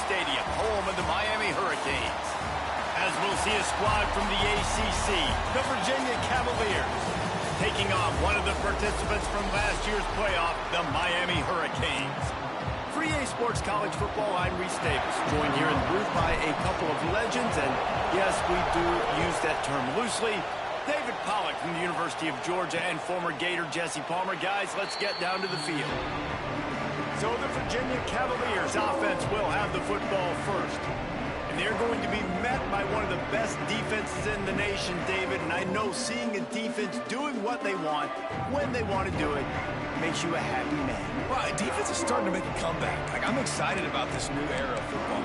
Stadium, home of the Miami Hurricanes. As we'll see a squad from the ACC, the Virginia Cavaliers, taking on one of the participants from last year's playoff, the Miami Hurricanes. For EA Sports College Football, I'm Reese Davis, joined here in the booth by a couple of legends, and yes, we do use that term loosely. David Pollack from the University of Georgia and former Gator Jesse Palmer. Guys, let's get down to the field. So the Virginia Cavaliers offense will have the football first. And they're going to be met by one of the best defenses in the nation, David. And I know seeing a defense doing what they want, when they want to do it, makes you a happy man. Well, defense is starting to make a comeback. I'm excited about this new era of football.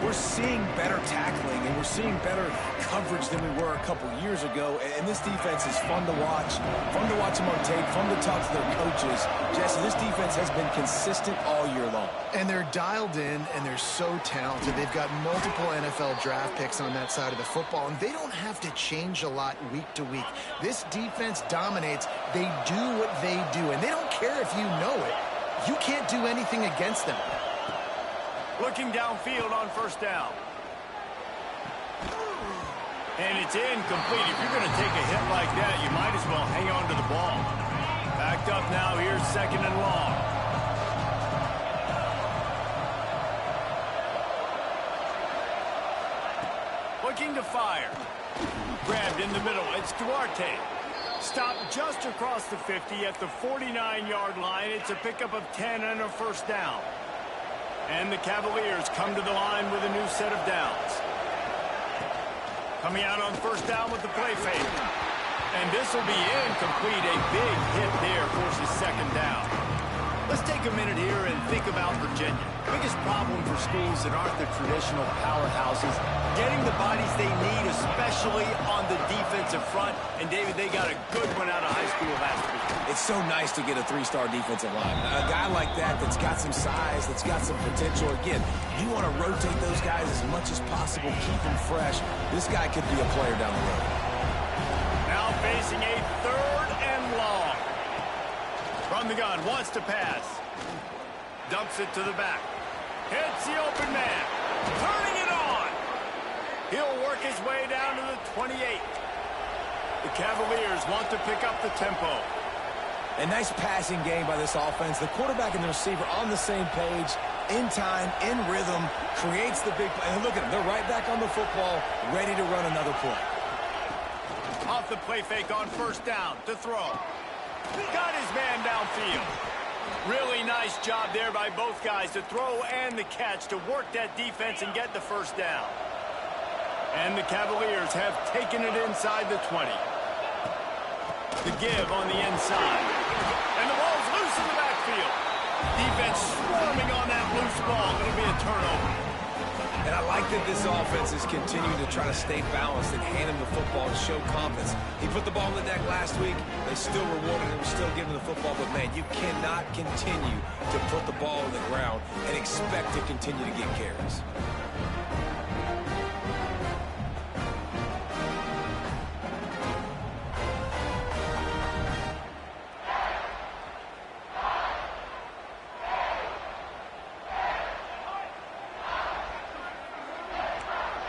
We're seeing better tackling, and we're seeing better coverage than we were a couple years ago. And this defense is fun to watch them on tape, fun to talk to their coaches. Jesse, this defense has been consistent all year long. And they're dialed in, and they're so talented. They've got multiple NFL draft picks on that side of the football, and they don't have to change a lot week to week. This defense dominates. They do what they do, and they don't care if you know it. You can't do anything against them. Looking downfield on first down. And it's incomplete. If you're going to take a hit like that, you might as well hang on to the ball. Backed up now. Here's second and long. Looking to fire. Grabbed in the middle. It's Duarte. Stopped just across the 50 at the 49-yard line. It's a pickup of 10 and a first down. And the Cavaliers come to the line with a new set of downs. Coming out on first down with the play fake. And this will be incomplete. A big hit there forces second down. Let's take a minute here and think about Virginia. The biggest problem for schools that aren't the traditional powerhouses, getting the bodies they need, especially on the defensive front. And, David, they got a good one out of high school last week. It's so nice to get a three-star defensive line. A guy like that's got some size, that's got some potential. Again, you want to rotate those guys as much as possible, keep them fresh. This guy could be a player down the road. Now facing a third and long. From the gun, wants to pass. Dumps it to the back. Hits the open man. Turning it on. He'll work his way down to the 28. The Cavaliers want to pick up the tempo. A nice passing game by this offense. The quarterback and the receiver on the same page, in time, in rhythm, creates the big play. And look at them. They're right back on the football, ready to run another play. Off the play fake on first down to throw. Got his man downfield. Really nice job there by both guys to throw and the catch to work that defense and get the first down. And the Cavaliers have taken it inside the 20. The give on the inside. And the ball's loose in the backfield. Defense swarming on that loose ball. It'll be a turnover. And I like that this offense is continuing to try to stay balanced and hand him the football and show confidence. He put the ball in the deck last week. They still rewarded him, still giving him the football. But, man, you cannot continue to put the ball on the ground and expect to continue to get carries.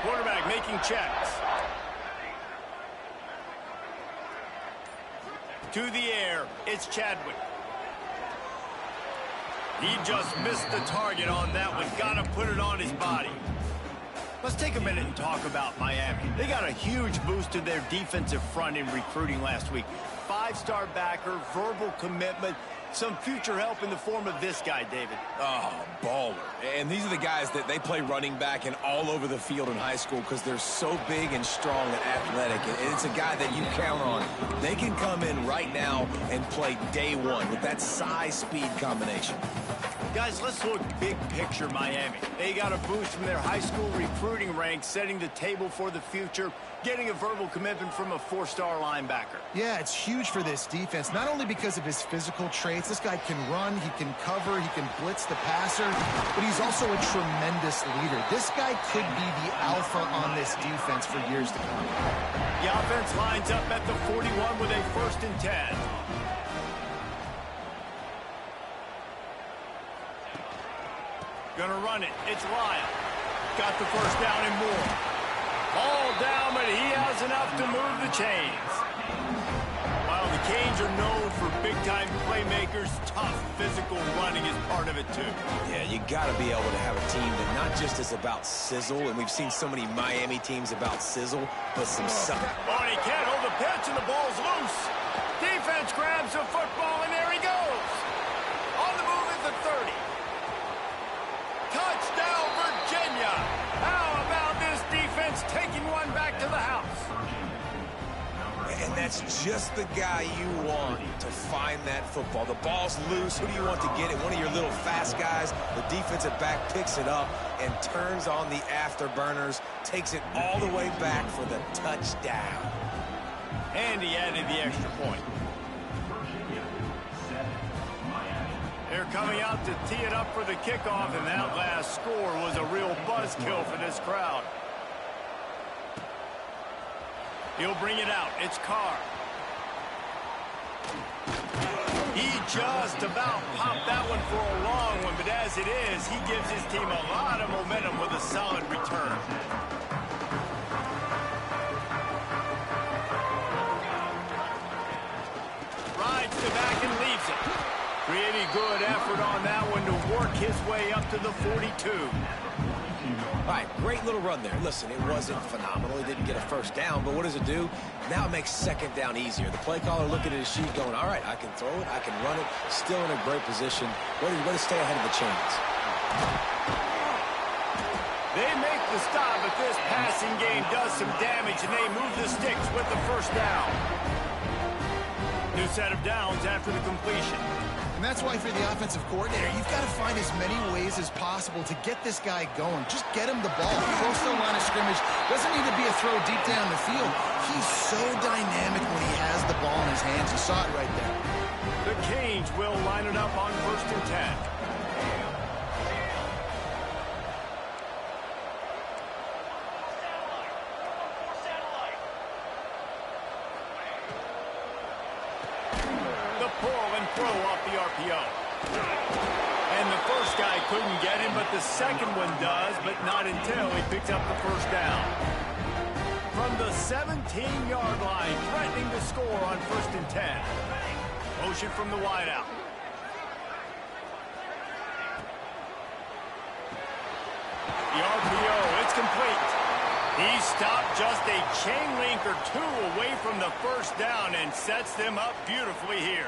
Quarterback making checks. To the air, it's Chadwick. He just missed the target on that one. Got to put it on his body. Let's take a minute and talk about Miami. They got a huge boost to their defensive front in recruiting last week. Five-star backer, verbal commitment, some future help in the form of this guy, David. Oh, baller. And these are the guys that they play running back and all over the field in high school because they're so big and strong and athletic. And it's a guy that you count on. They can come in right now and play day one with that size-speed combination. Guys, let's look big picture Miami. They got a boost from their high school recruiting ranks, setting the table for the future, getting a verbal commitment from a four-star linebacker. Yeah, it's huge for this defense, not only because of his physical traits. This guy can run, he can cover, he can blitz the passer, but he's also a tremendous leader. This guy could be the alpha on this defense for years to come. The offense lines up at the 41 with a 1st and 10. Gonna run it. It's Lyle. got the first down and more. Ball down, but he has enough to move the chains. While the Canes are known for big-time playmakers, tough physical running is part of it, too. Yeah, you got to be able to have a team that not just is about sizzle, and we've seen so many Miami teams about sizzle, but some stuff. Oh, and he can't hold the pitch, and the ball's loose. Defense grabs the football, and there he goes. On the move at the 30. Touchdown, Virginia. How about this defense taking one back to the house? And that's just the guy you want to find that football. The ball's loose. Who do you want to get it? One of your little fast guys. The defensive back picks it up and turns on the afterburners, takes it all the way back for the touchdown. And he added the extra point. They're coming out to tee it up for the kickoff, and that last score was a real buzzkill for this crowd. He'll bring it out. It's Carr. He just about popped that one for a long one, but as it is, he gives his team a lot of momentum with a solid return. Rides to back and leaves it. Pretty good effort on that one to work his way up to the 42. All right, great little run there. Listen, it wasn't phenomenal. He didn't get a first down, but what does it do? Now it makes second down easier. The play caller looking at his sheet going, all right, I can throw it, I can run it, still in a great position. Way to stay ahead of the chains. They make the stop, but this passing game does some damage, and they move the sticks with the first down. New set of downs after the completion. And that's why for the offensive coordinator, you've got to find as many ways as possible to get this guy going. Just get him the ball. Close to the line of scrimmage. Doesn't need to be a throw deep down the field. He's so dynamic when he has the ball in his hands. You saw it right there. The Canes will line it up on 1st and 10. Pull and throw off the RPO. And the first guy couldn't get him, but the second one does, but not until he picked up the first down. From the 17-yard line, threatening to score on 1st and 10. Motion from the wideout. The RPO, it's complete. He stopped just a chain link or two away from the first down and sets them up beautifully here.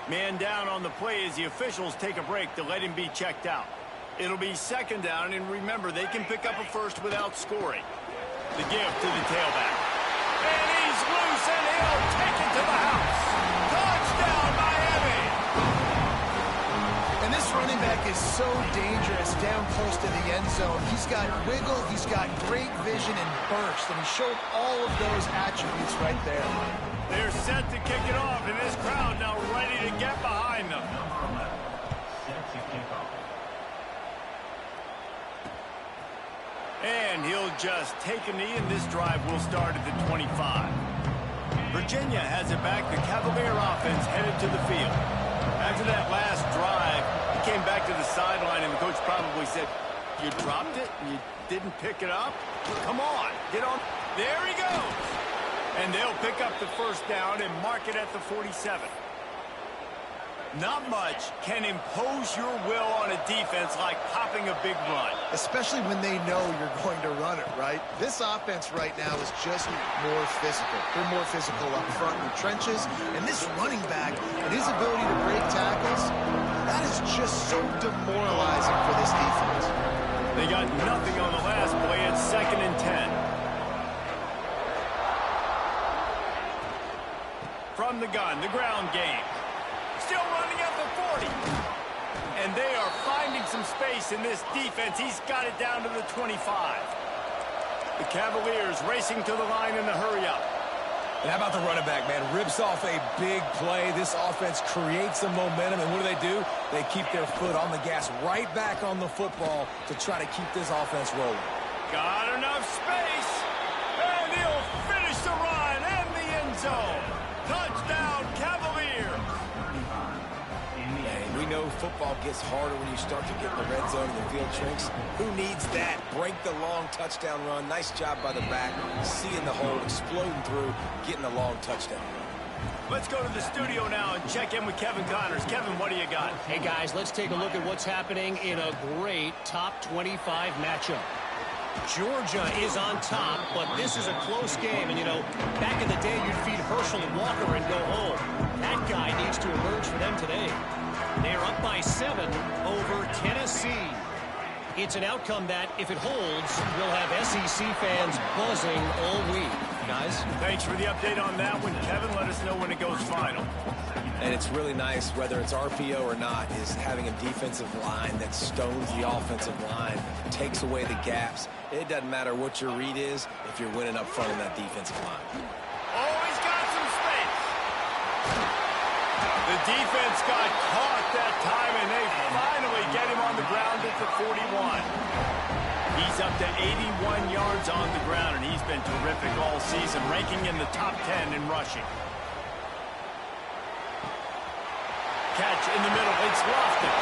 Man down on the play as the officials take a break to let him be checked out. It'll be second down, and remember, they can pick up a first without scoring. The give to the tailback. And he's loose, and he'll take it to the house. Touchdown, Miami! And this running back is so dangerous down close to the end zone. He's got wiggle, he's got great vision and burst, and he showed all of those attributes right there. They're set to kick it off, and this crowd now ready to get behind them. And he'll just take a knee, and this drive will start at the 25. Virginia has it back. The Cavalier offense headed to the field. After that last drive, he came back to the sideline, and the coach probably said, you dropped it and you didn't pick it up? Come on, get on. There he goes. And they'll pick up the first down and mark it at the 47. Not much can impose your will on a defense like popping a big run. Especially when they know you're going to run it, right? This offense right now is just more physical. They're more physical up front in the trenches. And this running back and his ability to break tackles, that is just so demoralizing for this defense. They got nothing on the last play. It's 2nd and 10. From the gun, the ground game. Still running at the 40. And they are finding some space in this defense. He's got it down to the 25. The Cavaliers racing to the line in a hurry up. And how about the running back, man? Rips off a big play. This offense creates some momentum, and what do? They keep their foot on the gas right back on the football to try to keep this offense rolling. Got enough space, and he'll finish the run and the end zone. Touchdown, Cavaliers. And we know football gets harder when you start to get in the red zone and the field shrinks. Who needs that? Break the long touchdown run. Nice job by the back. Seeing the hole, exploding through, getting a long touchdown. Let's go to the studio now and check in with Kevin Connors. Kevin, what do you got? Hey, guys, let's take a look at what's happening in a great top 25 matchup. Georgia is on top, but this is a close game. And, you know, back in the day, you'd feed Herschel and Walker and go home. That guy needs to emerge for them today. They're up by 7 over Tennessee. It's an outcome that, if it holds, will have SEC fans buzzing all week. Guys? Thanks for the update on that one, Kevin. Let us know when it goes final. And it's really nice, whether it's RPO or not, is having a defensive line that stones the offensive line, takes away the gaps. It doesn't matter what your read is if you're winning up front in that defensive line. Oh, he's got some space. The defense got caught that time, and they finally get him on the ground at the 41. He's up to 81 yards on the ground, and he's been terrific all season, ranking in the top 10 in rushing. Catch in the middle. It's Lofton.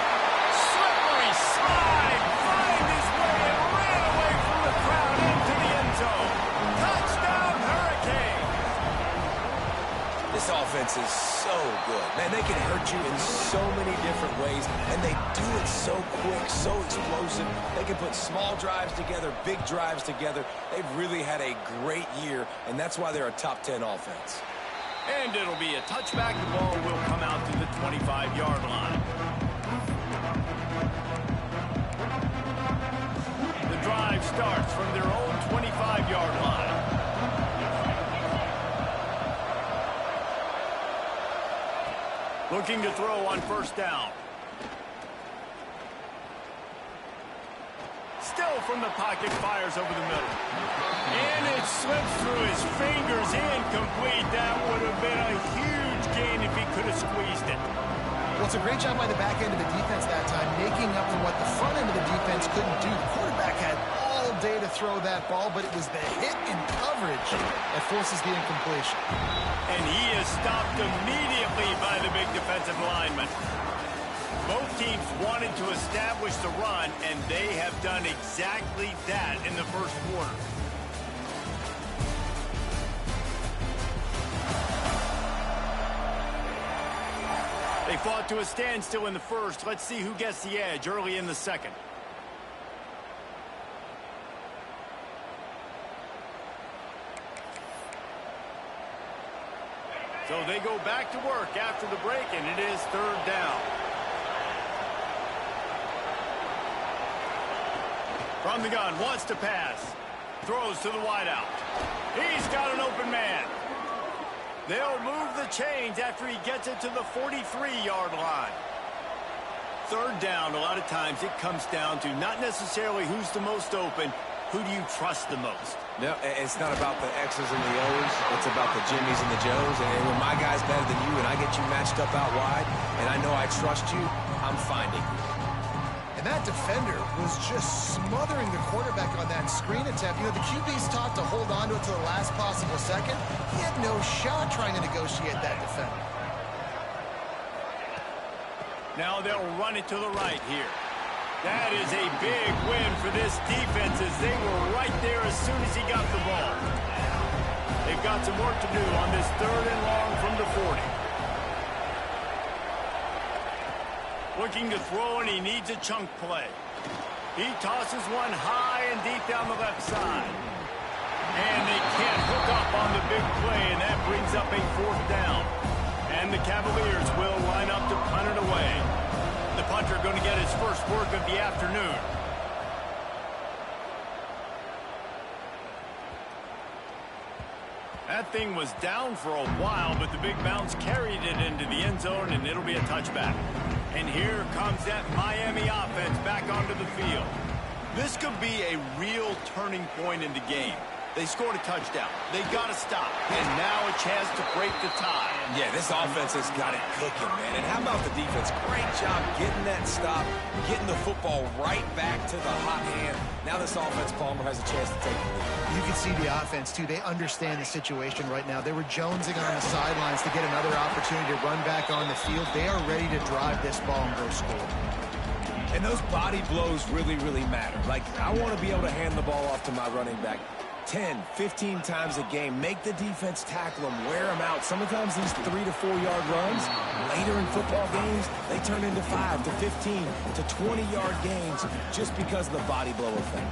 Slippery slide. Find his way and ran away from the crowd into the end zone. Touchdown, Hurricane. This offense is so good. Man, they can hurt you in so many different ways, and they do it so quick, so explosive. They can put small drives together, big drives together. They've really had a great year, and that's why they're a top 10 offense. And it'll be a touchback. The ball will come out to the 25-yard line. The drive starts from their own 25-yard line. Looking to throw on first down. Still from the pocket, fires over the middle. And it slips through his fingers, incomplete. That would have been a huge gain if he could have squeezed it. Well, it's a great job by the back end of the defense that time, making up for what the front end of the defense couldn't do. The quarterback had all day to throw that ball, but it was the hit and coverage that forces the incompletion. And he is stopped immediately by the big defensive lineman. Both teams wanted to establish the run, and they have done exactly that in the first quarter. They fought to a standstill in the first. Let's see who gets the edge early in the second. So they go back to work after the break, and it is third down. From the gun, wants to pass. Throws to the wideout. He's got an open man. They'll move the chains after he gets it to the 43-yard line. Third down, a lot of times it comes down to not necessarily who's the most open, who do you trust the most? No, it's not about the X's and the O's. It's about the Jimmies and the Joes. And when my guy's better than you and I get you matched up out wide and I know I trust you, I'm finding you. And that defender was just smothering the quarterback on that screen attempt. You know, the QB's taught to hold on to it to the last possible second. He had no shot trying to negotiate that defender. Now they'll run it to the right here. That is a big win for this defense as they were right there as soon as he got the ball. They've got some work to do on this third and long from the 40. Looking to throw, and he needs a chunk play. He tosses one high and deep down the left side. And they can't hook up on the big play, and that brings up a fourth down. And the Cavaliers will line up to punt it away. The punter going to get his first work of the afternoon. That thing was down for a while, but the big bounce carried it into the end zone, and it'll be a touchback. And here comes that Miami offense back onto the field. This could be a real turning point in the game. They scored a touchdown. They got to stop. And now a chance to break the tie. Yeah, this offense has got it cooking, man. And how about the defense? Great job getting that stop, getting the football right back to the hot hand. Now this offense, Palmer, has a chance to take the lead. You can see the offense, too. They understand the situation right now. They were jonesing on the sidelines to get another opportunity to run back on the field. They are ready to drive this ball and go score. And those body blows really, really matter. Like, I want to be able to hand the ball off to my running back 10, 15 times a game. Make the defense tackle them, wear them out. Sometimes these 3 to 4 yard runs, later in football games, they turn into 5 to 15 to 20 yard gains just because of the body blow effect.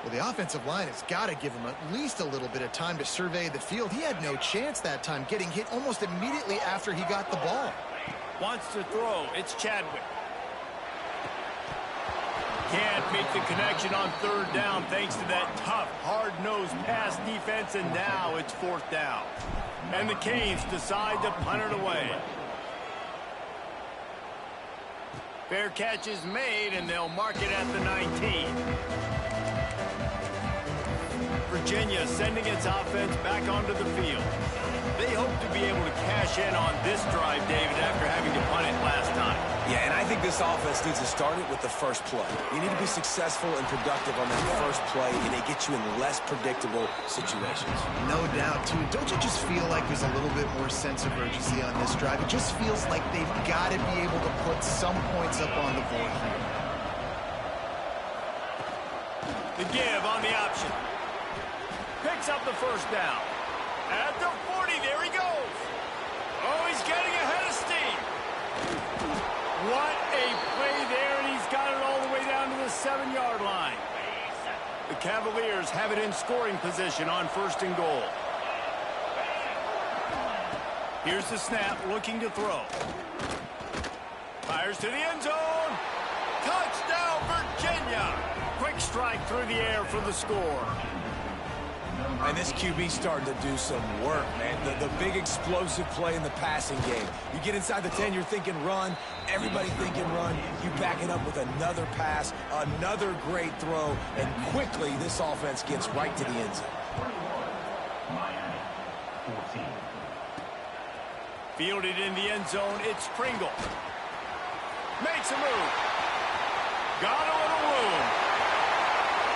Well, the offensive line has got to give him at least a little bit of time to survey the field. He had no chance that time, getting hit almost immediately after he got the ball. Wants to throw. It's Chadwick. Can't make the connection on third down thanks to that tough, hard-nosed pass defense, and now it's fourth down. And the Canes decide to punt it away. Fair catch is made, and they'll mark it at the 19. Virginia sending its offense back onto the field. They hope to be able to cash in on this drive, David, after having to punt it last time. Yeah, and I think this offense needs to start it with the first play. You need to be successful and productive on that first play, and it gets you in less predictable situations. No doubt, too. Don't you just feel like there's a little bit more sense of urgency on this drive? It just feels like they've got to be able to put some points up on the board here. The give on the option. Picks up the first down. At the 40, there he goes. Oh, he's getting ahead of steam. What a play there, and he's got it all the way down to the 7-yard line. The Cavaliers have it in scoring position on first and goal. Here's the snap, looking to throw. Fires to the end zone. Touchdown, Virginia. Quick strike through the air for the score. And this QB starting to do some work, man. The big explosive play in the passing game. You get inside the 10, you're thinking run. Everybody thinking run. You back it up with another pass, another great throw, and quickly this offense gets right to the end zone. Fielded in the end zone, it's Pringle. Makes a move. Got a little room.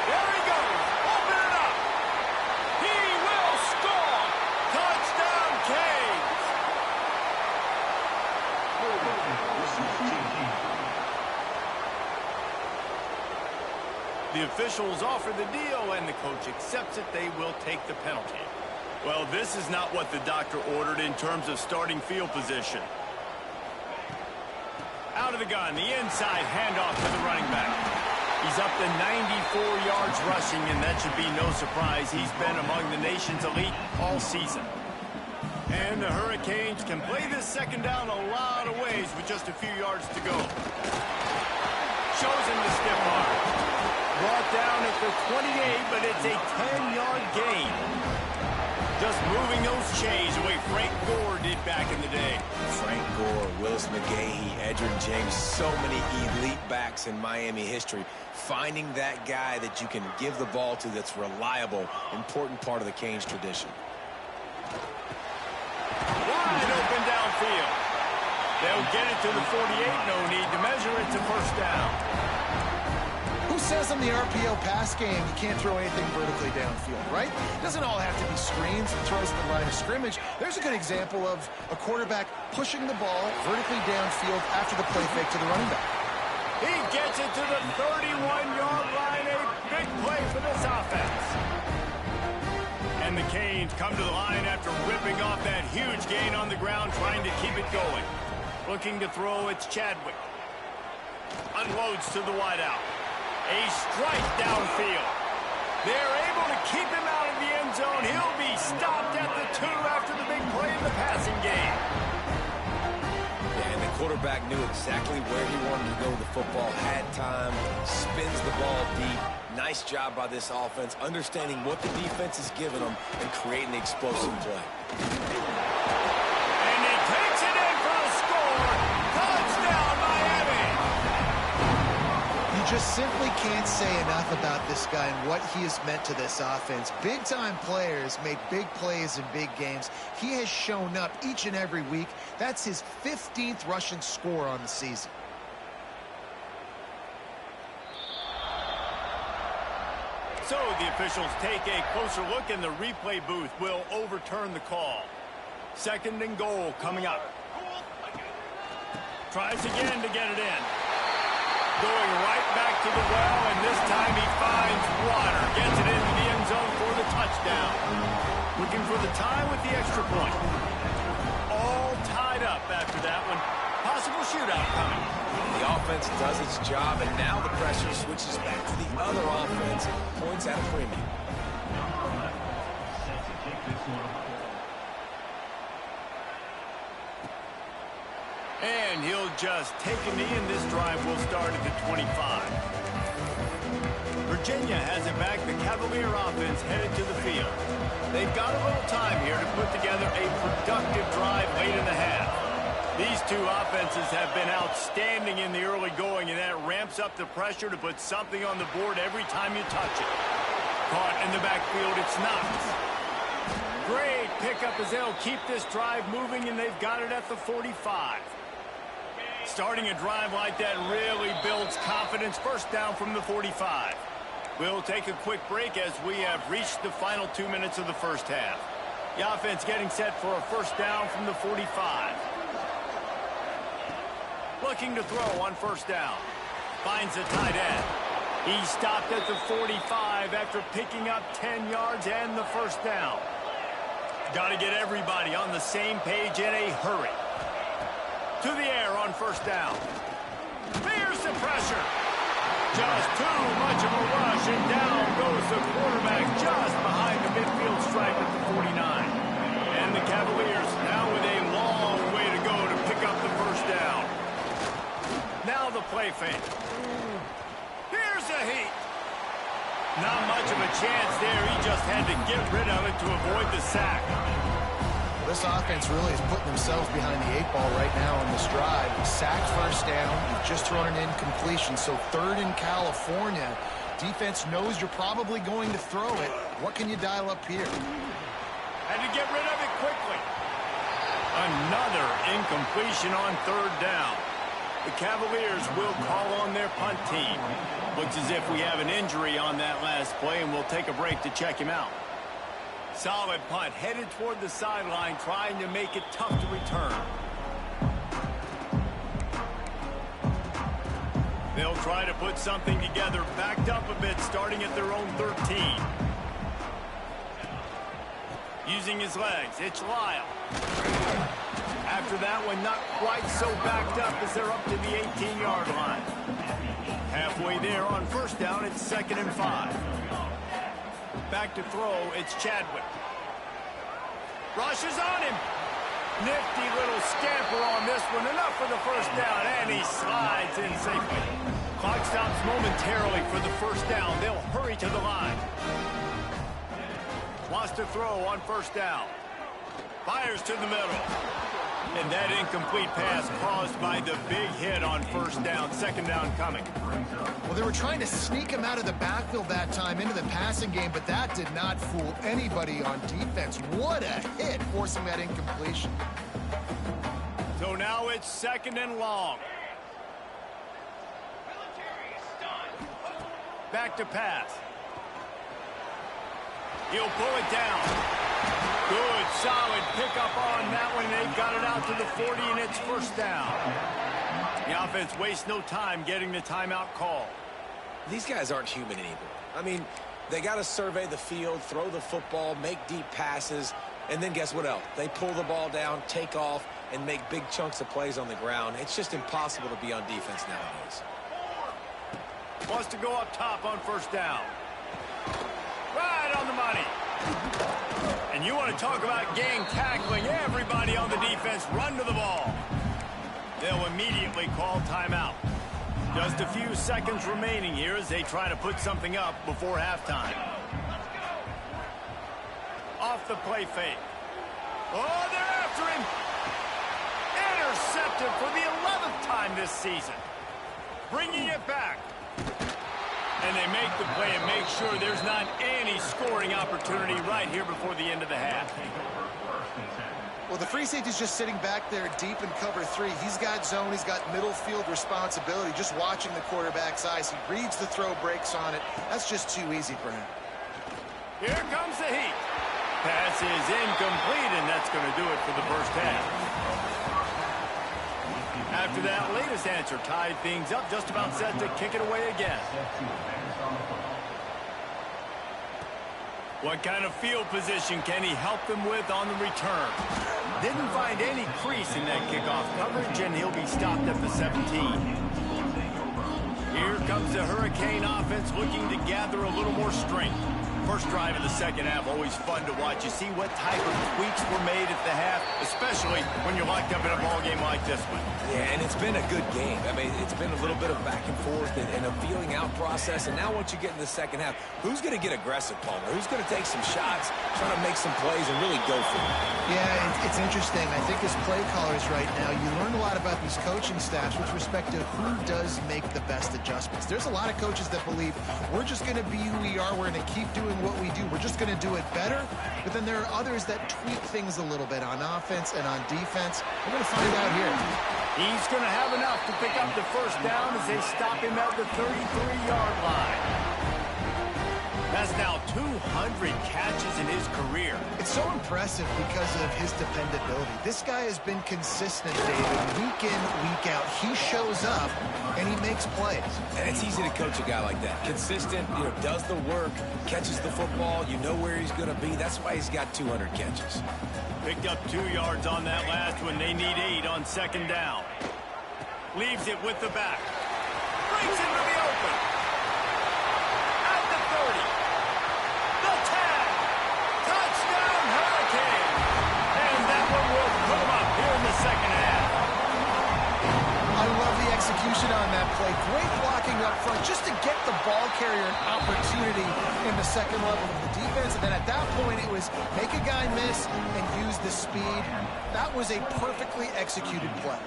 There he goes. Open it up. He will score. Touchdown, Canes. The officials offer the deal, and the coach accepts it. They will take the penalty. Well, this is not what the doctor ordered in terms of starting field position. Out of the gun, the inside handoff to the running back. He's up to 94 yards rushing, and that should be no surprise. He's been among the nation's elite all season. And the Hurricanes can play this second down a lot of ways with just a few yards to go. Shows him the stiff arm. Brought down at the 28, but it's a 10-yard gain. Just moving those chains the way Frank Gore did back in the day. Frank Gore, Willis McGahee, Edgerrin James, so many elite backs in Miami history. Finding that guy that you can give the ball to that's reliable, important part of the Canes tradition. Wide open downfield. They'll get it to the 48. No need to measure it to first down. Who says in the RPO pass game you can't throw anything vertically downfield, right? It doesn't all have to be screens and throws to the line of scrimmage. There's a good example of a quarterback pushing the ball vertically downfield after the play fake to the running back. He gets it to the 31-yard line. A big play for this offense. And the Canes come to the line after ripping off that huge gain on the ground, trying to keep it going. Looking to throw, it's Chadwick. Unloads to the wideout. A strike downfield. They're able to keep him out of the end zone. He'll be stopped at the 2 after the big play in the passing game. Yeah, and the quarterback knew exactly where he wanted to go with the football, had time, spins the ball deep. Nice job by this offense, understanding what the defense is giving them and creating the explosive play. And he takes it in for a score. Touchdown, Miami. You just simply can't say enough about this guy and what he has meant to this offense. Big-time players make big plays in big games. He has shown up each and every week. That's his 15th rushing score on the season. So the officials take a closer look, and the replay booth will overturn the call. 2nd and goal coming up. Tries again to get it in. Going right back to the well, and this time he finds water. Gets it into the end zone for the touchdown. Looking for the tie with the extra point. All tied up after that one. Possible shootout coming. The offense does its job, and now the pressure switches back to the other offense. Points at a premium. And he'll just take a knee, and this drive will start at the 25. Virginia has it back. The Cavalier offense headed to the field. They've got a little time here to put together a productive drive late in the half. These two offenses have been outstanding in the early going, and that ramps up the pressure to put something on the board every time you touch it. Caught in the backfield, it's Knox. Great pickup as they'll keep this drive moving, and they've got it at the 45. Starting a drive like that really builds confidence. First down from the 45. We'll take a quick break as we have reached the final 2 minutes of the first half. The offense getting set for a first down from the 45. Looking to throw on first down. Finds a tight end. He stopped at the 45 after picking up 10 yards and the first down. Got to get everybody on the same page in a hurry. To the air on first down. Fears the pressure. Just too much of a rush, and down goes the quarterback just behind the midfield stripe at the 49. And the Cavaliers now with a long way to go to pick up the first down. Now the play fake. Here's a heat. Not much of a chance there. He just had to get rid of it to avoid the sack. This offense really is putting themselves behind the 8 ball right now on this drive. Sacked first down. You've just thrown an incompletion. So 3rd in California. Defense knows you're probably going to throw it. What can you dial up here? Had to get rid of it quickly. Another incompletion on 3rd down. The Cavaliers will call on their punt team. Looks as if we have an injury on that last play, and we'll take a break to check him out. Solid punt, headed toward the sideline, trying to make it tough to return. They'll try to put something together, backed up a bit, starting at their own 13. Using his legs, it's Lyle. After that one, not quite so backed up as they're up to the 18-yard line. Halfway there on first down, it's 2nd and 5. Back to throw, it's Chadwick. Rushes on him. Nifty little scamper on this one. Enough for the first down, and he slides in safely. Clock stops momentarily for the first down. They'll hurry to the line. Wants to throw on first down. Fires to the middle. And that incomplete pass caused by the big hit on first down. 2nd down coming. Well, they were trying to sneak him out of the backfield that time into the passing game, but that did not fool anybody on defense. What a hit, forcing that incompletion. So now it's 2nd and long. Back to pass. He'll pull it down. Good, solid pickup on that one. They've got it out to the 40, and it's first down. The offense wastes no time getting the timeout call. These guys aren't human anymore. I mean, they got to survey the field, throw the football, make deep passes, and then guess what else? They pull the ball down, take off, and make big chunks of plays on the ground. It's just impossible to be on defense nowadays. Wants to go up top on first down. Right on the money. And you want to talk about gang tackling. Everybody on the defense run to the ball. They'll immediately call timeout. Just a few seconds remaining here as they try to put something up before halftime. Off the play fake. Oh, they're after him. Intercepted for the 11th time this season. Bringing it back. And they make the play and make sure there's not any scoring opportunity right here before the end of the half. Well, the free safety's just sitting back there deep in cover 3. He's got zone. He's got middle field responsibility. Just watching the quarterback's eyes. He reads the throw, breaks on it. That's just too easy for him. Here comes the heat. Pass is incomplete, and that's going to do it for the first half. After that latest answer tied things up, just about set to kick it away again. What kind of field position can he help them with on the return? Didn't find any crease in that kickoff coverage, and he'll be stopped at the 17. Here comes the Hurricane offense looking to gather a little more strength. First drive of the second half, always fun to watch. You see what type of tweaks were made at the half, especially when you're locked up in a ball game like this one. Yeah, and it's been a good game. I mean, it's been a little bit of back and forth and a feeling out process. And now once you get in the second half, who's going to get aggressive, Palmer? Who's going to take some shots, try to make some plays, and really go for it? Yeah, it's interesting. I think as play callers right now, you learn a lot about these coaching staffs with respect to who does make the best adjustments. There's a lot of coaches that believe we're just going to be who we are. We're going to keep doing what we do. We're just going to do it better. But then there are others that tweak things a little bit on offense and on defense. We're going to find out here. He's going to have enough to pick up the first down as they stop him at the 33-yard line. That's now 200 catches in his career. It's so impressive because of his dependability. This guy has been consistent, David, week in, week out. He shows up, and he makes plays. And it's easy to coach a guy like that. Consistent, does the work, catches the football, you know where he's going to be. That's why he's got 200 catches. Picked up 2 yards on that last one. They need 8 on second down. Leaves it with the back. Breaks into the open. At the 30. The tag. Touchdown, Hurricane. And that one will come up here in the second half. I love the execution on that play. Great blocking up front just to get the ball carrier an opportunity in the second level of the defense. And then at that point, it was make a guy miss and use the speed. That was a perfectly executed play.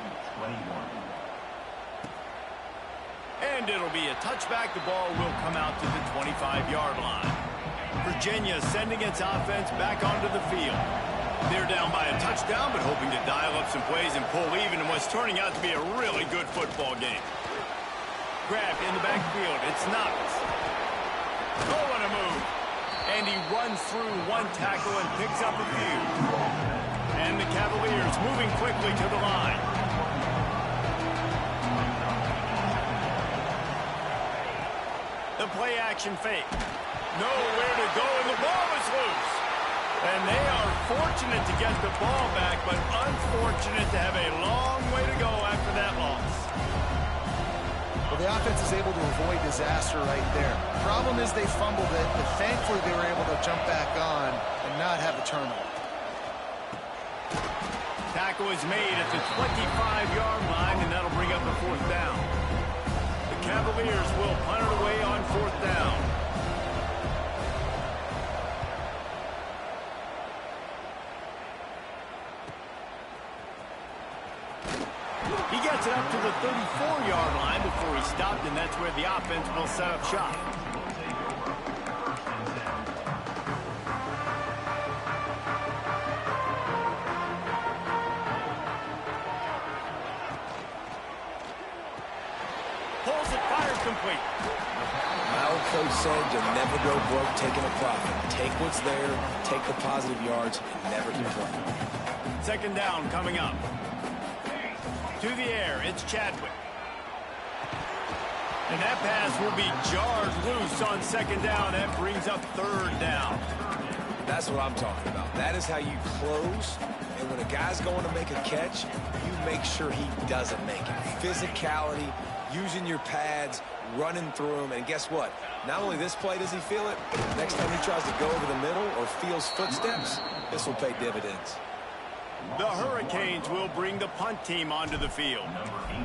And it'll be a touchback. The ball will come out to the 25-yard line. Virginia sending its offense back onto the field. They're down by a touchdown, but hoping to dial up some plays and pull even in what's turning out to be a really good football game. Grabbed in the backfield. It's Knox. Oh, what a move. And he runs through one tackle and picks up a few. And the Cavaliers moving quickly to the line. The play action fake. Nowhere to go, and the ball is loose. And they are fortunate to get the ball back, but unfortunate to have a long way to go after that loss. Well, the offense is able to avoid disaster right there. Problem is they fumbled it, but thankfully they were able to jump back on and not have a turnover. Tackle is made at the 25-yard line, and that'll bring up the fourth down. The Cavaliers will punt it away on fourth down. He gets it up to the 34-yard line before he stopped, and that's where the offense will set up shop. Pulls it, fires complete. My old coach said you'll never go broke taking a profit. Take what's there, take the positive yards, and never complain. Second down coming up. To the air, it's Chadwick. And that pass will be jarred loose on second down. That brings up third down. That's what I'm talking about. That is how you close. And when a guy's going to make a catch, you make sure he doesn't make it. Physicality, using your pads, running through them. And guess what? Not only this play does he feel it, next time he tries to go over the middle or feels footsteps, this will pay dividends. The Hurricanes will bring the punt team onto the field.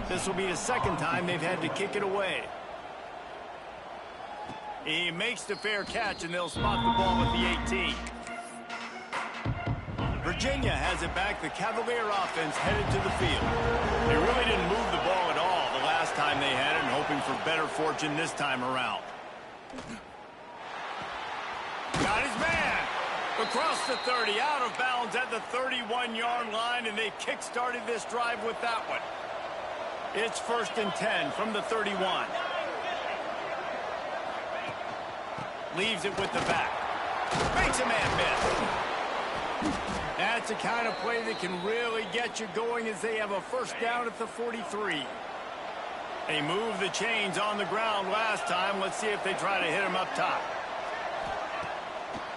This will be the second time they've had to kick it away. He makes the fair catch, and they'll spot the ball at the 18. Virginia has it back. The Cavalier offense headed to the field. They really didn't move the ball at all the last time they had it, and hope hoping for better fortune this time around. Got his man. Across the 30, out of bounds at the 31-yard line, and they kick-started this drive with that one. It's 1st and 10 from the 31. Leaves it with the back. Makes a man miss. That's the kind of play that can really get you going as they have a 1st down at the 43. They moved the chains on the ground last time. Let's see if they try to hit him up top.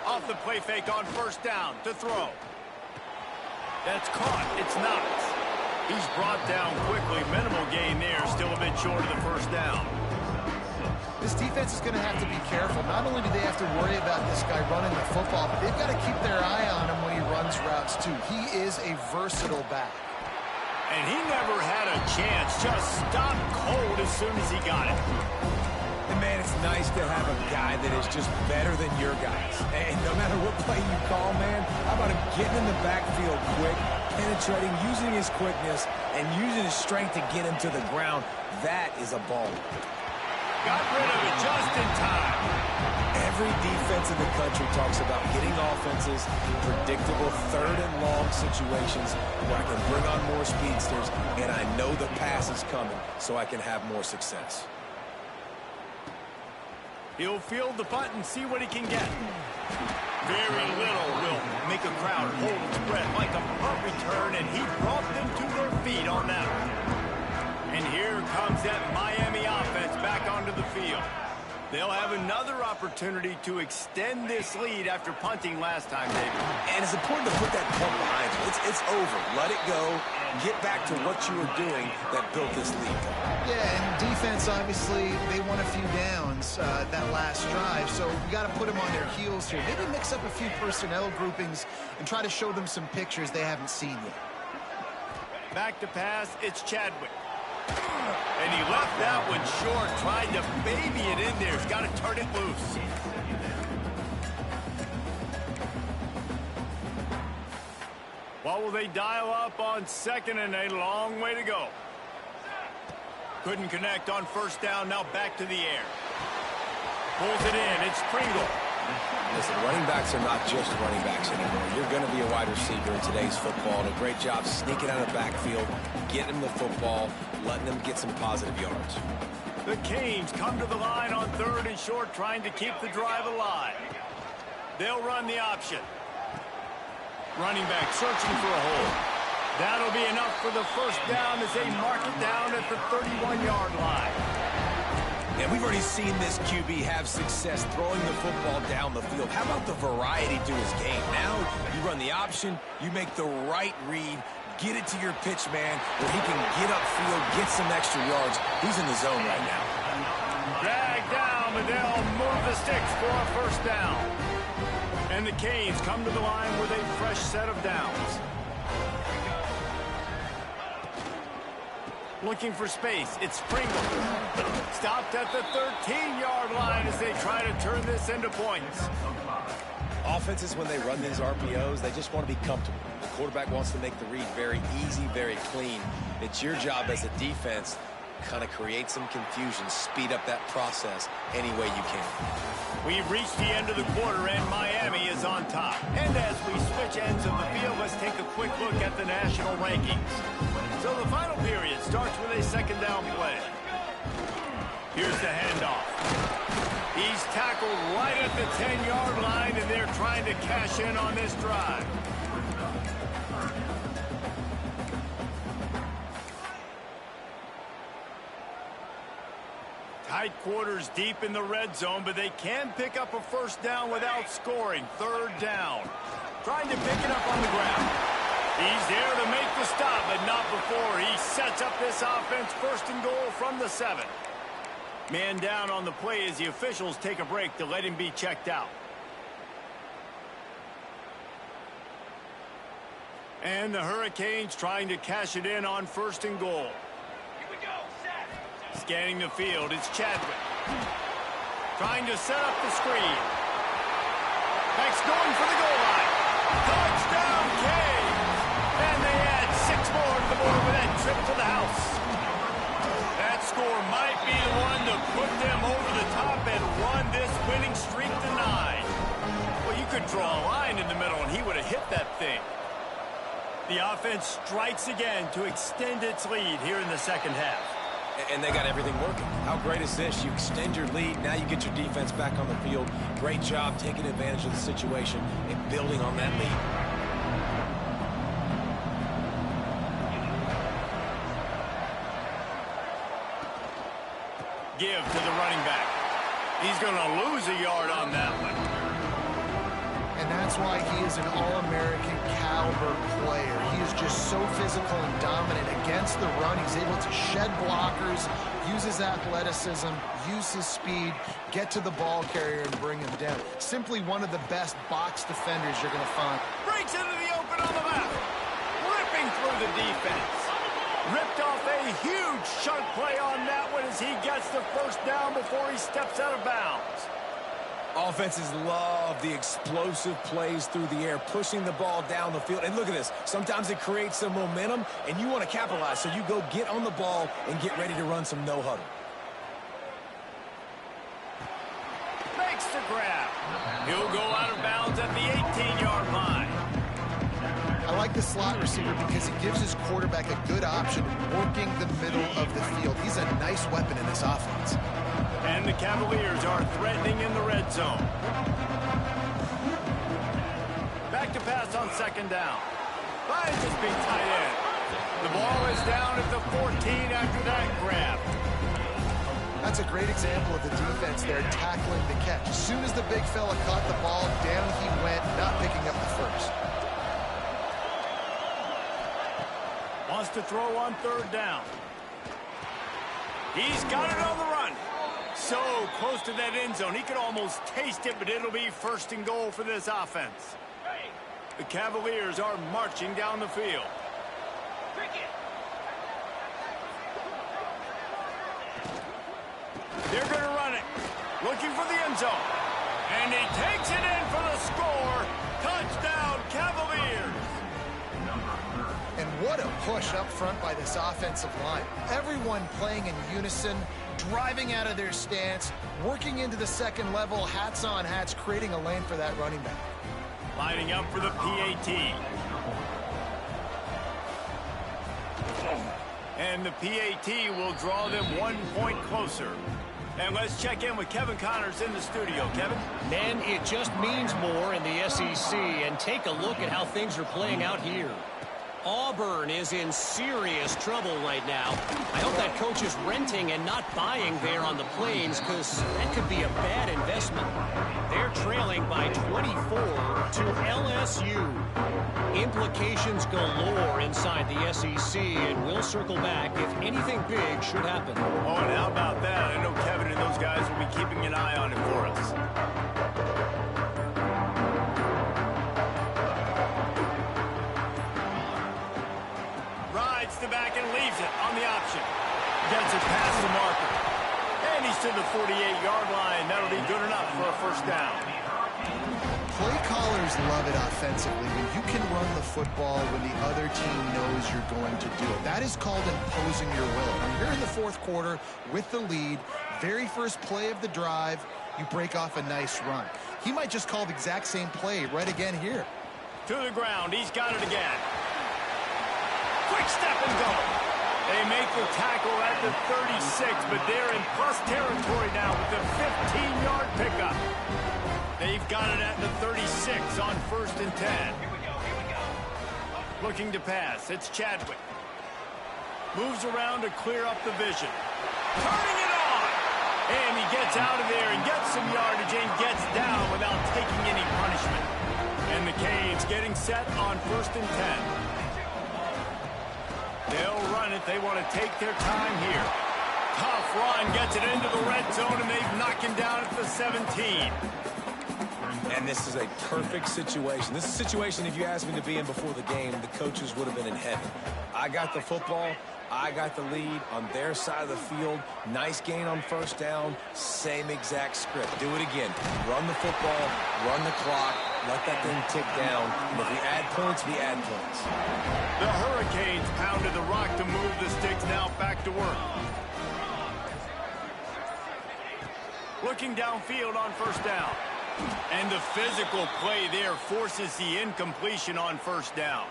Off the play fake on 1st down to throw. That's caught. It's Knox. He's brought down quickly. Minimal gain there. Still a bit short of the 1st down. This defense is going to have to be careful. Not only do they have to worry about this guy running the football, but they've got to keep their eye on him when he runs routes, too. He is a versatile back. And he never had a chance. Just stopped cold as soon as he got it. And, man, it's nice to have a guy that is just better than your guys. And no matter what play you call, man, how about him getting in the backfield quick, penetrating, using his quickness, and using his strength to get him to the ground. That is a ball. Got rid of it just in time. Every defense in the country talks about getting offenses in predictable 3rd and long situations where I can bring on more speedsters, and I know the pass is coming, so I can have more success. He'll field the punt and see what he can get. Very little will make a crowd hold its breath like a punt return, and he brought them to their feet on that one. And here comes that Miami offense back onto the field. They'll have another opportunity to extend this lead after punting last time, David. And it's important to put that punt behind you. It's over. Let it go. Get back to what you were doing that built this lead. Yeah, and defense, obviously, they won a few downs that last drive, so we got to put them on their heels here. Maybe mix up a few personnel groupings and try to show them some pictures they haven't seen yet. Back to pass, it's Chadwick. And he left that one short, tried to baby it in there. He's got to turn it loose. What will they dial up on 2nd and a long way to go? Couldn't connect on 1st down, now back to the air. Pulls it in, it's Pringle. Listen, running backs are not just running backs anymore. You're going to be a wide receiver in today's football, and a great job sneaking out of the backfield, getting them the football, letting them get some positive yards. The Canes come to the line on 3rd and short, trying to keep the drive alive. They'll run the option. Running back searching for a hole. That'll be enough for the 1st down as they mark it down at the 31-yard line. And we've already seen this QB have success throwing the football down the field. How about the variety to his game? Now you run the option, you make the right read, get it to your pitch man where he can get upfield, get some extra yards. He's in the zone right now. Dragged down, but they'll move the sticks for a 1st down. And the Canes come to the line with a fresh set of downs. Looking for space, it's Pringle. Stopped at the 13-yard line as they try to turn this into points. Offenses, when they run these RPOs, they just want to be comfortable. The quarterback wants to make the read very easy, very clean. It's your job as a defense to kind of create some confusion, speed up that process any way you can. We've reached the end of the quarter, and Miami is on top. And as we switch ends of the field, let's take a quick look at the national rankings. So the final period starts with a 2nd down play. Here's the handoff. He's tackled right at the 10-yard line, and they're trying to cash in on this drive. Tight quarters deep in the red zone, but they can pick up a 1st down without scoring. 3rd down. Trying to pick it up on the ground. He's there to make the stop, but not before. He sets up this offense 1st and goal from the 7. Man down on the play as the officials take a break to let him be checked out. And the Hurricanes trying to cash it in on 1st and goal. Here we go, set. Scanning the field, it's Chadwick. Trying to set up the screen. Max going for the goal line. Touchdown, Canes! And they add 6 more to the board with that trip to the house. That score might be the one them over the top and run this winning streak to 9. Well, you could draw a line in the middle, and he would have hit that thing. The offense strikes again to extend its lead here in the second half. And they got everything working. How great is this? You extend your lead. Now you get your defense back on the field. Great job taking advantage of the situation and building on that lead. Give to the running back. He's going to lose a yard on that one. And that's why he is an All-American caliber player. He is just so physical and dominant against the run. He's able to shed blockers, use his athleticism, use his speed, get to the ball carrier and bring him down. Simply one of the best box defenders you're going to find. Breaks into the open on the left. Ripping through the defense. Ripped off a huge chunk play on that one as he gets the first down before he steps out of bounds. Offenses love the explosive plays through the air, pushing the ball down the field. And look at this. Sometimes it creates some momentum, and you want to capitalize. So you go get on the ball and get ready to run some no-huddle. Makes the grab. He'll go out of bounds at the 18-yard line. I like the slot receiver because he gives his quarterback a good option working the middle of the field. He's a nice weapon in this offense. And the Cavaliers are threatening in the red zone. Back to pass on second down. Finds his big tight end. The ball is down at the 14 after that grab. That's a great example of the defense there tackling the catch. As soon as the big fella caught the ball, down he went, not picking up the first. Wants to throw on third down. He's got it on the run. So close to that end zone. He could almost taste it, but it'll be first and goal for this offense. The Cavaliers are marching down the field. They're going to run it. Looking for the end zone. And he takes it in for the score. Touchdown, Cavaliers. And what a push up front by this offensive line. Everyone playing in unison, driving out of their stance, working into the second level, hats on hats, creating a lane for that running back. Lining up for the PAT. And the PAT will draw them 1 point closer. And let's check in with Kevin Connors in the studio. Kevin? Man, it just means more in the SEC. And take a look at how things are playing out here. Auburn is in serious trouble right now. I hope that coach is renting and not buying there on the Plains, because that could be a bad investment. They're trailing by 24 to LSU. Implications galore inside the SEC, and we'll circle back if anything big should happen. Oh, and how about that? I know Kevin and those guys will be keeping an eye on it for us. The back and leaves it on the option. Gets it past the marker. And he's to the 48-yard line. That'll be good enough for a first down. Play callers love it offensively when you can run the football when the other team knows you're going to do it. That is called imposing your will. When you're in the fourth quarter with the lead, very first play of the drive, you break off a nice run. He might just call the exact same play right again here. To the ground. He's got it again. Quick step and go. They make the tackle at the 36, but they're in plus territory now with the 15-yard pickup. They've got it at the 36 on 1st and 10. Looking to pass. It's Chadwick. Moves around to clear up the vision. Turning it on. And he gets out of there and gets some yardage and gets down without taking any punishment. And the Canes getting set on 1st and 10. They'll run it. They want to take their time here. Tough run. Gets it into the red zone, and they've knocked him down at the 17. And this is a perfect situation. This is a situation, if you asked me to be in before the game, the coaches would have been in heaven. I got the football. I got the lead on their side of the field. Nice gain on first down. Same exact script. Do it again. Run the football. Run the clock. Let that thing tick down. And if we add points, we add points. The Hurricanes pounded the rock to move the sticks. Now back to work. Looking downfield on first down. And the physical play there forces the incompletion on first down.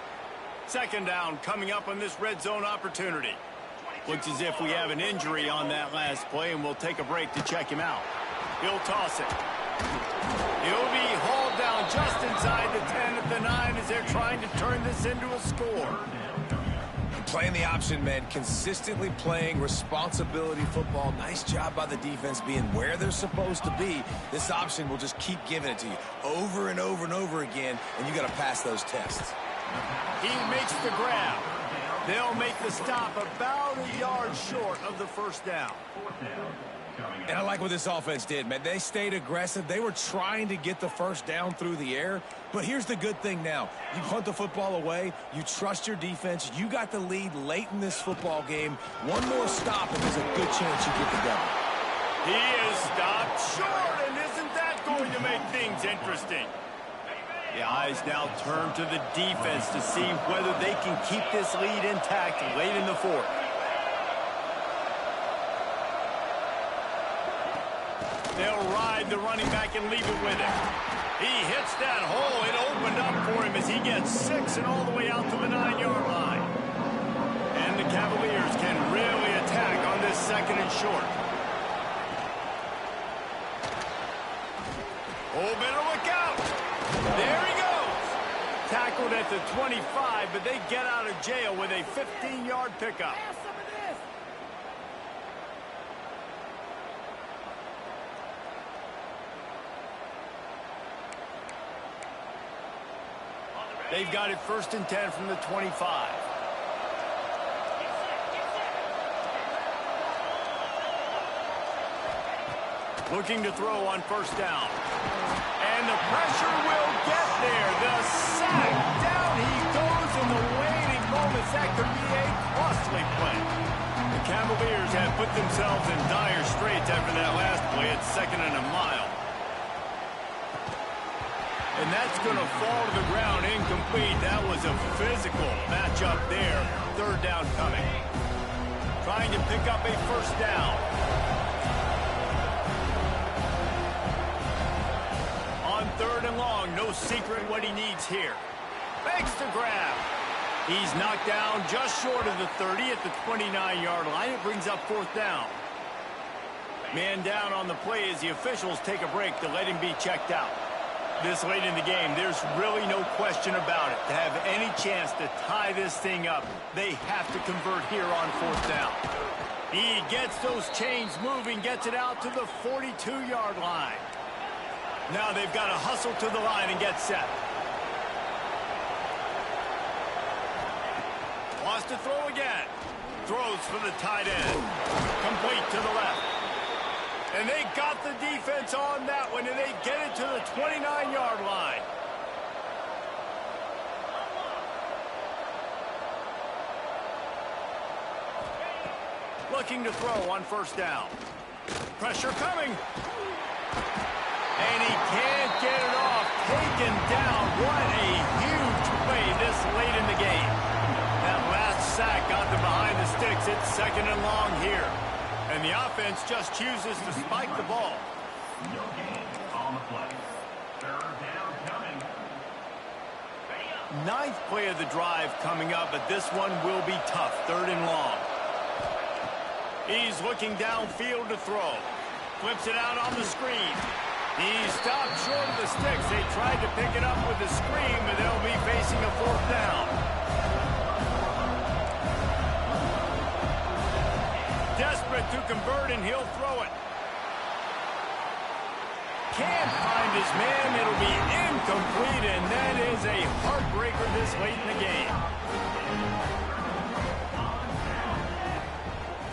Second down coming up on this red zone opportunity. Looks as if we have an injury on that last play, and we'll take a break to check him out. He'll toss it. He'll be hauled down just inside the 10 at the 9 as they're trying to turn this into a score. Playing the option, man, consistently playing responsibility football. Nice job by the defense being where they're supposed to be. This option will just keep giving it to you over and over and over again, and you got to pass those tests. He makes the grab. They'll make the stop about a yard short of the first down. And I like what this offense did, man. They stayed aggressive. They were trying to get the first down through the air. But here's the good thing now. You punt the football away. You trust your defense. You got the lead late in this football game. One more stop, and there's a good chance you get the W. He is stopped short, and isn't that going to make things interesting? The eyes now turn to the defense to see whether they can keep this lead intact late in the fourth. They'll ride the running back and leave it with him. He hits that hole. It opened up for him as he gets 6 and all the way out to the 9-yard line. And the Cavaliers can really attack on this second and short. Oh, better look out. There he goes. Tackled at the 25, but they get out of jail with a 15-yard pickup. They've got it 1st and 10 from the 25. Looking to throw on first down. And the pressure will get there. The sack. Down he goes in the waning moments. That could be a costly play. The Cavaliers have put themselves in dire straits after that last play at 2nd and a mile. And that's going to fall to the ground incomplete. That was a physical matchup there. 3rd down coming. Trying to pick up a first down. On 3rd and long, no secret what he needs here. Makes the grab. He's knocked down just short of the 30 at the 29-yard line. It brings up 4th down. Man down on the play as the officials take a break to let him be checked out. This late in the game, there's really no question about it. To have any chance to tie this thing up, they have to convert here on 4th down. He gets those chains moving, gets it out to the 42-yard line. Now they've got to hustle to the line and get set. Wants to throw again. Throws for the tight end. Complete to the left. And they got the defense on that one, and they get it to the 29-yard line. Looking to throw on first down. Pressure coming. And he can't get it off. Taken down. What a huge play this late in the game. That last sack got them behind the sticks. It's 2nd and long here. And the offense just chooses to spike the ball. No gain on the play. 3rd down coming. 9th play of the drive coming up, but this one will be tough. 3rd and long. He's looking downfield to throw. Flips it out on the screen. He stopped short of the sticks. They tried to pick it up with the screen, but they'll be facing a 4th down. Desperate to convert, and he'll throw it. Can't find his man. It'll be incomplete, and that is a heartbreaker this late in the game.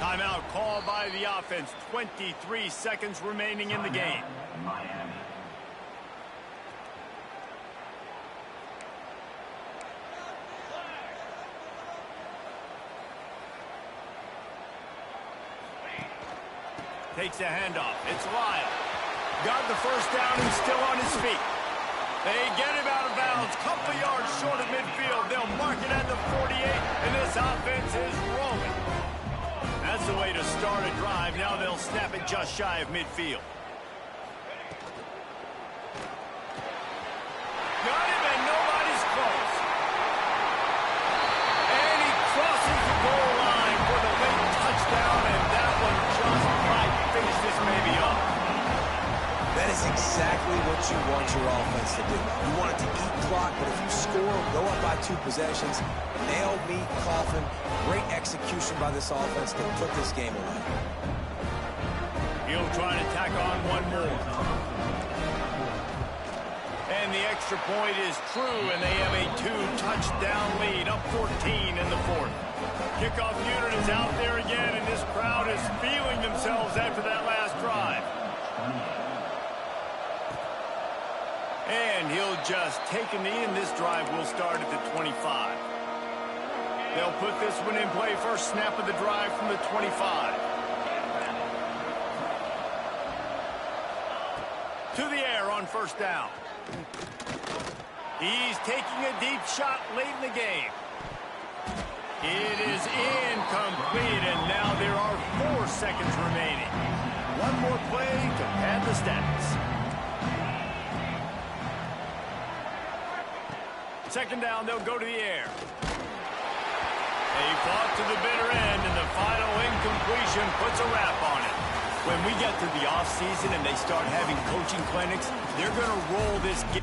Timeout called by the offense. 23 seconds remaining in the game. Miami. Takes the handoff. It's Lyle. Got the first down and still on his feet. They get him out of bounds. Couple yards short of midfield. They'll mark it at the 48, and this offense is rolling. That's the way to start a drive. Now they'll snap it just shy of midfield. Got him, and nobody's close. And he crosses the goal line for the late touchdown, and that one just might finish this baby up. That is exactly what you want your offense to do. You want it to eat clock, but if you score, go up by 2 possessions, nail, meet, coffin. Great execution by this offense to put this game away. He'll try to tack on one more. And the extra point is true, and they have a 2-touchdown lead, up 14 in the 4th. Kickoff unit is out there again, and this crowd is feeling themselves after that last drive. And he'll just take a knee, and this drive will start at the 25. They'll put this one in play first snap of the drive from the 25. To the air on first down. He's taking a deep shot late in the game. It is incomplete, and now there are 4 seconds remaining. One more play to pad the stats. Second down, they'll go to the air. They fought to the bitter end, and the final incompletion puts a wrap on it. When we get to the offseason and they start having coaching clinics, they're going to roll this game.